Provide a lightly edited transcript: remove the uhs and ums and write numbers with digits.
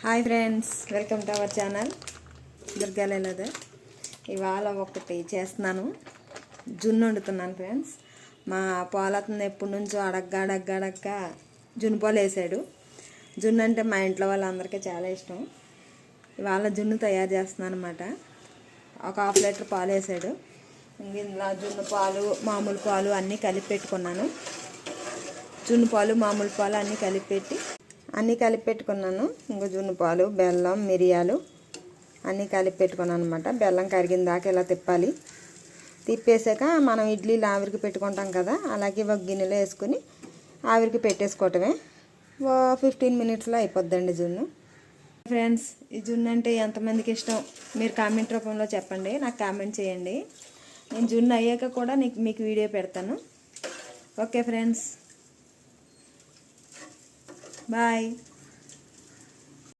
Hi friends, welcome to our channel దుర్గాలేలద. ఇవాళ ఒకటి చేస్తున్నాను, జున్ను వండుతున్నాను ఫ్రెండ్స్. మా పోలతను ఎప్పటి నుంచో అడగ్గా జున్ను పాలు వేసాడు. జున్ను అంటే మా ఇంట్లో వాళ్ళందరికీ చాలా ఇష్టం. ఇవాళ జున్ను తయారు చేస్తున్నాను అనమాట. ఒక 1/2 లీటర్ పాలు వేసాడు. ఇందులో జున్ను పాలు, మామూలు పాలు అన్నీ కలిపి పెట్టుకున్నాను. జున్ను పాలు, మామూలు పాలు అన్నీ కలిపి పెట్టుకున్నాను. ఇంకా జున్ను పాలు, బెల్లం, మిరియాలు అన్నీ కలిపి పెట్టుకున్నాను అనమాట. బెల్లం కరిగిన దాకా ఇలా తిప్పాలి. తిప్పేసాక మనం ఇడ్లీలు ఆవిరికి పెట్టుకుంటాం కదా, అలాగే ఒక గిన్నెలో వేసుకుని ఆవిరికి పెట్టేసుకోవటమే. 15 మినిట్స్లో అయిపోద్దండి జున్ను. ఫ్రెండ్స్, ఈ జున్ను అంటే ఎంతమందికి ఇష్టం మీరు కామెంట్ రూపంలో చెప్పండి, నాకు కామెంట్ చేయండి. నేను జున్ను అయ్యాక కూడా మీకు వీడియో పెడతాను. Okay friends, bye.